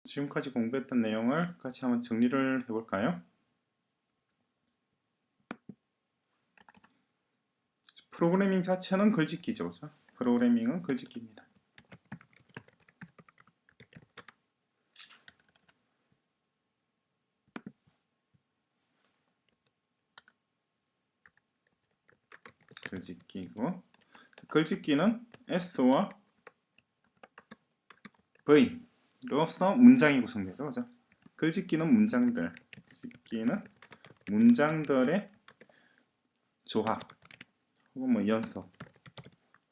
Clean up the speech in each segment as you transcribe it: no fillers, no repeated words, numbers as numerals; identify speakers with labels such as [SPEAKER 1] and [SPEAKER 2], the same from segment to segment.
[SPEAKER 1] 지금까지 공부했던 내용을 같이 한번 정리를 해볼까요? 프로그래밍 자체는 글짓기죠. 그죠? 프로그래밍은 글짓기입니다. 글짓기고, 글짓기는 S와 V로서 문장이 구성되죠. 그죠? 글짓기는 문장들, 글짓기는 문장들의 조합, 혹은 뭐 연속,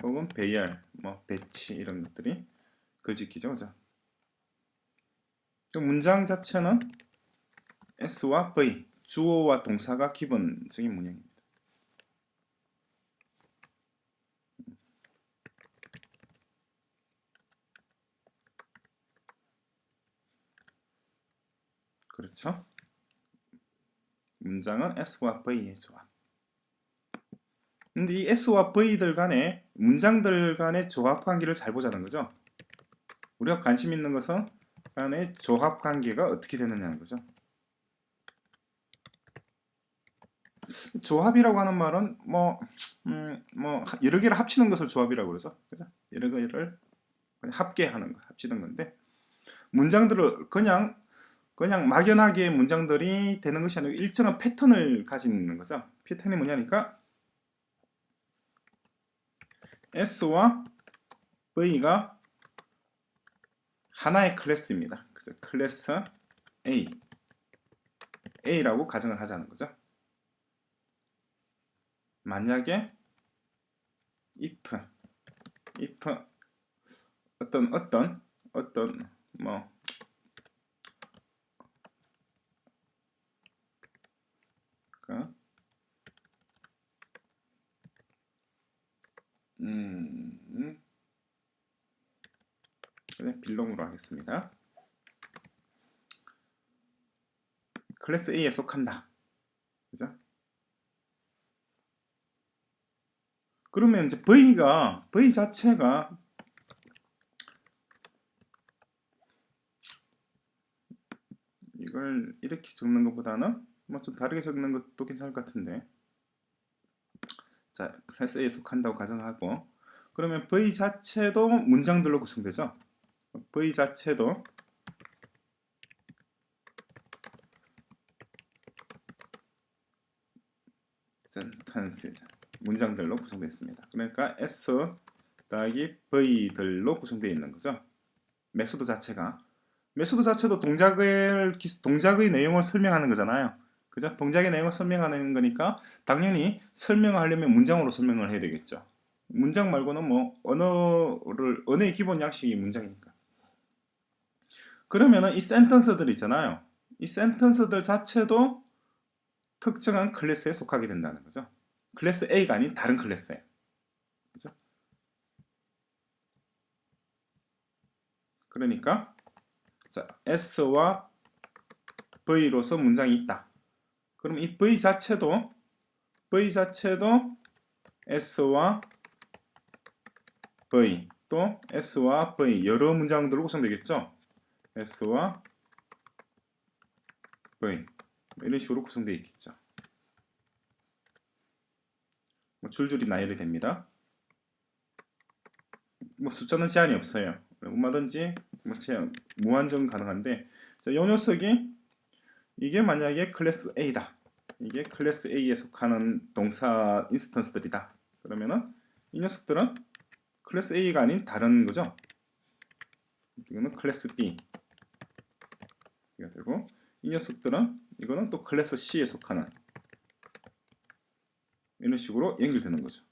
[SPEAKER 1] 혹은 배열, 뭐 배치 이런 것들이 글짓기죠. 그죠? 그 문장 자체는 S와 V, 주어와 동사가 기본적인 문형입니다. 그렇죠? 문장은 S와 V의 조합. 근데 이 S와 V들 간의 문장들 간의 조합 관계를 잘 보자는 거죠. 우리가 관심 있는 것은 간의 조합 관계가 어떻게 되느냐는 거죠. 조합이라고 하는 말은 뭐 여러 개를 합치는 것을 조합이라고 그러죠. 그죠? 여러 개를 합계하는 거, 합치는 건데 문장들을 그냥 막연하게 문장들이 되는 것이 아니고 일정한 패턴을 가지는 거죠. 패턴이 뭐냐니까 S와 V가 하나의 클래스입니다. 그래서 클래스 A라고 가정을 하자는 거죠. 만약에 if 어떤 뭐 그냥 빌롱으로 하겠습니다. 클래스 A에 속한다. 그죠? 그러면 이제 V 자체가 이걸 이렇게 적는 것보다는 뭐 좀 다르게 적는 것도 괜찮을 것 같은데, 자, 클래스 A에 속한다고 가정하고, 그러면 V 자체도 문장들로 구성되죠. V 자체도 sentences, 문장들로 구성되어 있습니다. 그러니까 S 더하기 V들로 구성되어 있는 거죠. 메소드 자체도 동작의 내용을 설명하는 거잖아요. 그죠? 동작의 내용을 설명하는 거니까 당연히 설명을 하려면 문장으로 설명을 해야 되겠죠. 문장 말고는 뭐 언어의 기본 양식이 문장이니까. 그러면은 이 센텐스들 있잖아요. 이 센텐스들 자체도 특정한 클래스에 속하게 된다는 거죠. 클래스 A가 아닌 다른 클래스예요. 그죠? 그러니까 자, S와 V로서 문장이 있다. 그럼 이 V 자체도 S와 V 또 S와 V 여러 문장들로 구성되겠죠. S와 V 이런 식으로 구성되어 있겠죠. 뭐 줄줄이 나열이 됩니다. 뭐 숫자는 제한이 없어요. 얼마든지 무한정 가능한데, 자, 이 녀석이 이게 만약에 클래스 A다. 이게 클래스 A에 속하는 동사 인스턴스들이다. 그러면은 이 녀석들은 클래스 A가 아닌 다른 거죠. 이거는 클래스 B가 되고, 이 녀석들은 이거는 또 클래스 C에 속하는, 이런 식으로 연결되는 거죠.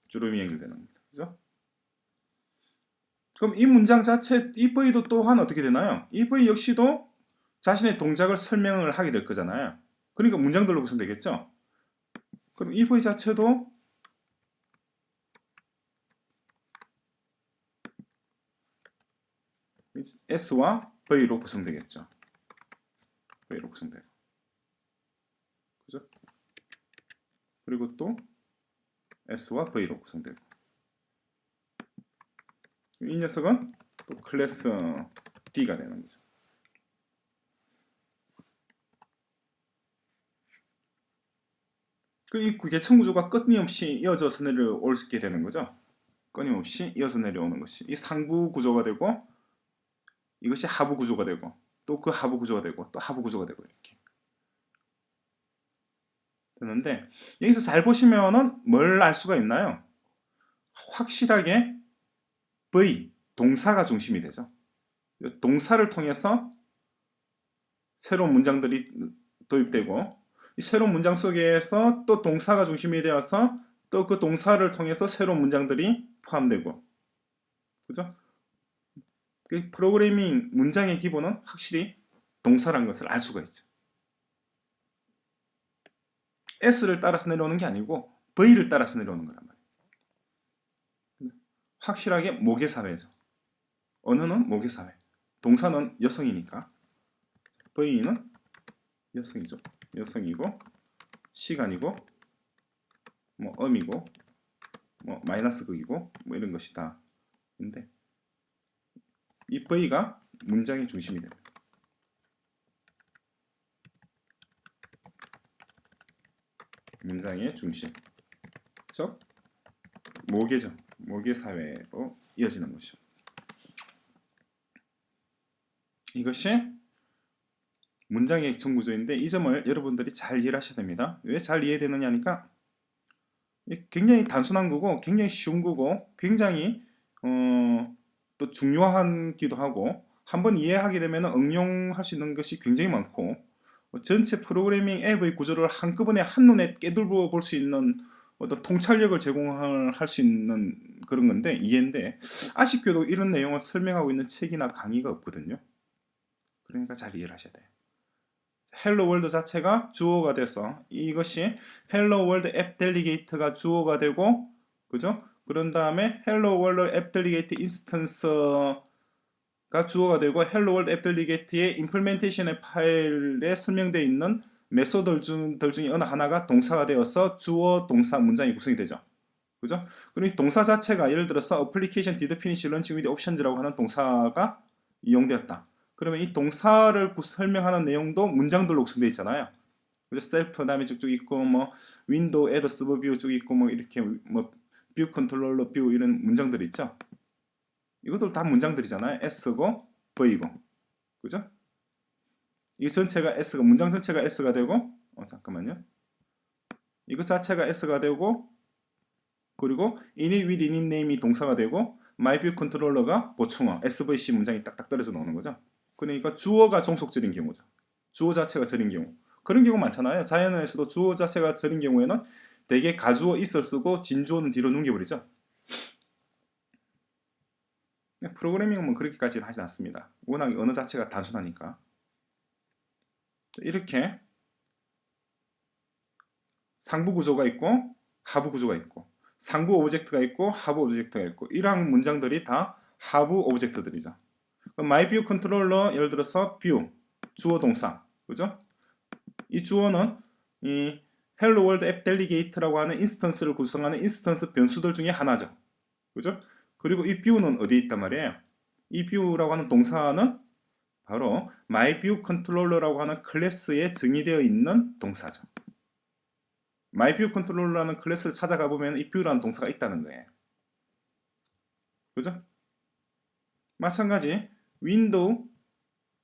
[SPEAKER 1] 주름이 연결되는 겁니다. 그죠? 그럼 이 문장 자체 이 V도 또한 어떻게 되나요? 이 V 역시도 자신의 동작을 설명을 하게 될 거잖아요. 그러니까 문장들로 구성되겠죠. 그럼 이 V 자체도 S와 V로 구성되겠죠. V로 구성되고, 그죠? 그리고 또 S와 V로 구성되고, 이 녀석은 또 클래스 D가 되는 거죠. 이 계층 구조가 끊임없이 이어져서 내려오게 되는 거죠. 끊임없이 이어서 내려오는 것이 이 상부 구조가 되고 이것이 하부 구조가 되고 또 그 하부 구조가 되고 또 하부 구조가 되고 이렇게 되는데 여기서 잘 보시면은 뭘 알 수가 있나요? 확실하게 V, 동사가 중심이 되죠. 동사를 통해서 새로운 문장들이 도입되고 이 새로운 문장 속에서 또 동사가 중심이 되어서 또 그 동사를 통해서 새로운 문장들이 포함되고 그죠? 그 프로그래밍 문장의 기본은 확실히 동사라는 것을 알 수가 있죠. S를 따라서 내려오는 게 아니고 V를 따라서 내려오는 거란 말이에요. 확실하게 모계사회죠. 언어는 모계사회, 동사는 여성이니까 V는 여성이죠. 여성이고 시간이고 뭐 음이고 뭐 마이너스 극이고 뭐 이런 것이다. 근데 이 V가 문장의 중심이 됩니다. 문장의 중심, 즉 모계죠. 모계 사회로 이어지는 것이죠. 이것이 문장의 계층 구조인데 이 점을 여러분들이 잘 이해를 하셔야 됩니다. 왜 잘 이해되느냐니까 굉장히 단순한 거고 굉장히 쉬운 거고 굉장히 또 중요하기도 하고 한번 이해하게 되면 응용할 수 있는 것이 굉장히 많고 전체 프로그래밍 앱의 구조를 한꺼번에 한눈에 깨들어 볼 수 있는 어떤 통찰력을 제공할 수 있는 그런 건데 이해인데 아쉽게도 이런 내용을 설명하고 있는 책이나 강의가 없거든요. 그러니까 잘 이해를 하셔야 돼요. 헬로 월드 자체가 주어가 돼서 이것이 헬로 월드 앱 델리게이트가 주어가 되고 그죠? 그런 다음에 헬로 월드 앱 델리게이트 인스턴스가 주어가 되고 헬로 월드 앱 델리게이트의 임플멘테이션의 파일에 설명되어 있는 메소드들 중에 어느 하나가 동사가 되어서 주어 동사 문장이 구성이 되죠. 그죠? 그리고 이 동사 자체가 예를 들어서 application did finish launching with options라고 하는 동사가 이용되었다. 그러면 이 동사를 설명하는 내용도 문장들로 구성되어 있잖아요. 그래서 셀프 다음에 쭉쭉 있고 뭐 윈도우 애드 서버 뷰 쭉 있고 뭐 이렇게 뭐 뷰 컨트롤러 뷰 이런 문장들이 있죠. 이것들 다 문장들이잖아요. S고 V고 그죠? 이 전체가 S가 문장 전체가 S가 되고 잠깐만요. 이것 자체가 S가 되고 그리고 init with init name이 동사가 되고 myView 컨트롤러가 보충어 SVC 문장이 딱딱 떨어져 나오는 거죠. 그러니까 주어가 종속절인 경우죠. 주어 자체가 절인 경우. 그런 경우 많잖아요. 자연어에서도 주어 자체가 절인 경우에는 대개 가주어 있을 쓰고 진주어는 뒤로 넘겨버리죠. 프로그래밍은 뭐 그렇게까지는 하지 않습니다. 워낙 언어 자체가 단순하니까. 이렇게 상부 구조가 있고 하부 구조가 있고 상부 오브젝트가 있고 하부 오브젝트가 있고 이러한 문장들이 다 하부 오브젝트들이죠. myView 컨트롤러 예를 들어서 view 주어 동사 그죠? 이 주어는 이 Hello World App Delegate라고 하는 인스턴스를 구성하는 인스턴스 변수들 중에 하나죠. 그죠? 그리고 이 view는 어디에 있단 말이에요? 이 view라고 하는 동사는 바로 myView 컨트롤러라고 하는 클래스에 정의되어 있는 동사죠. myView 컨트롤러라는 클래스를 찾아가 보면 이 view라는 동사가 있다는 거예요. 그죠? 마찬가지 윈도우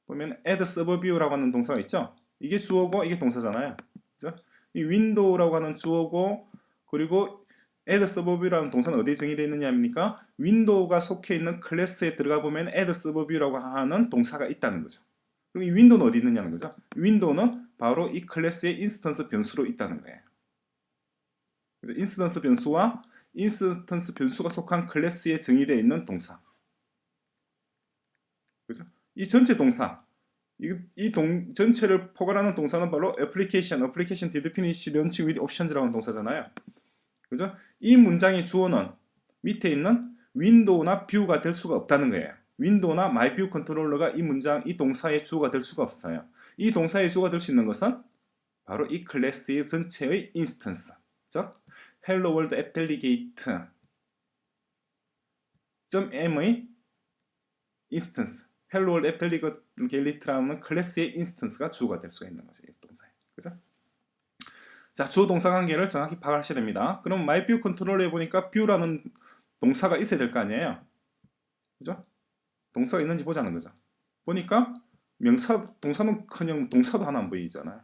[SPEAKER 1] 보면 add server view라고 하는 동사가 있죠. 이게 주어고 이게 동사잖아요. 그죠? 이 윈도우라고 하는 주어고 그리고 add server view라는 동사는 어디에 정의되어 있느냐입니까? 윈도우가 속해 있는 클래스에 들어가 보면 add server view라고 하는 동사가 있다는 거죠. 그럼 이 윈도우는 어디 있느냐는 거죠. 윈도우는 바로 이 클래스의 인스턴스 변수로 있다는 거예요. 그래서 인스턴스 변수와 인스턴스 변수가 속한 클래스에 정의되어 있는 동사. 그죠? 이 전체 동사, 전체를 포괄하는 동사는 바로 application did finish launching with options라고 하는 동사잖아요. 그죠? 이 문장의 주어는 밑에 있는 윈도우나 뷰가 될 수가 없다는 거예요. 윈도우나 myView 컨트롤러가 이 동사의 주어가 될 수가 없어요. 이 동사의 주어가 될 수 있는 것은 바로 이 클래스의 전체의 인스턴스, 즉 Hello World App Delegate .m의 인스턴스, 헬로 월드 앱 델리게이트라는 클래스의 인스턴스가 주어가 될 수가 있는 거죠. 이 동사에. 그죠? 자, 주어 동사 관계를 정확히 파악하셔야 됩니다. 그럼 myView 컨트롤러에 보니까 view라는 동사가 있어야 될 거 아니에요. 그죠? 동사가 있는지 보자는 거죠. 보니까 동사는커녕 동사도 하나 안 보이잖아요.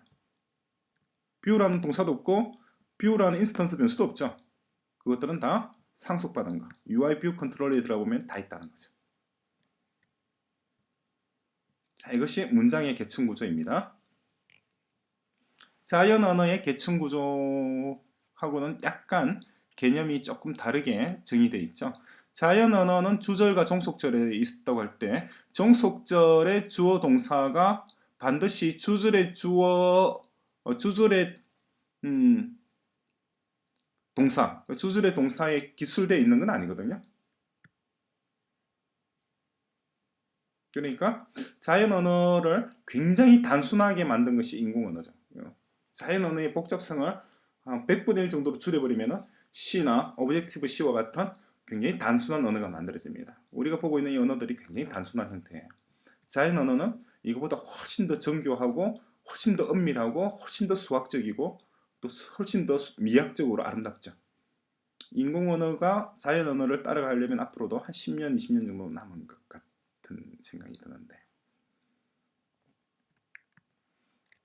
[SPEAKER 1] view라는 동사도 없고 view라는 인스턴스 변수도 없죠. 그것들은 다 상속받은 거. UI view 컨트롤러에 들어보면 다 있다는 거죠. 자, 이것이 문장의 계층 구조입니다. 자연 언어의 계층 구조하고는 약간 개념이 조금 다르게 정의되어 있죠. 자연 언어는 주절과 종속절에 있다고 할 때 종속절의 주어 동사가 반드시 주절의 동사, 주절의 동사에 기술되어 있는 건 아니거든요. 그러니까 자연 언어를 굉장히 단순하게 만든 것이 인공 언어죠. 자연 언어의 복잡성을 한 100분의 1 정도로 줄여버리면 C나 오브젝티브 C와 같은 굉장히 단순한 언어가 만들어집니다. 우리가 보고 있는 이 언어들이 굉장히 단순한 형태예요. 자연 언어는 이거보다 훨씬 더 정교하고 훨씬 더 엄밀하고 훨씬 더 수학적이고 또 훨씬 더 미학적으로 아름답죠. 인공 언어가 자연 언어를 따라가려면 앞으로도 한 10년, 20년 정도 남은 것 같은 생각이 드는데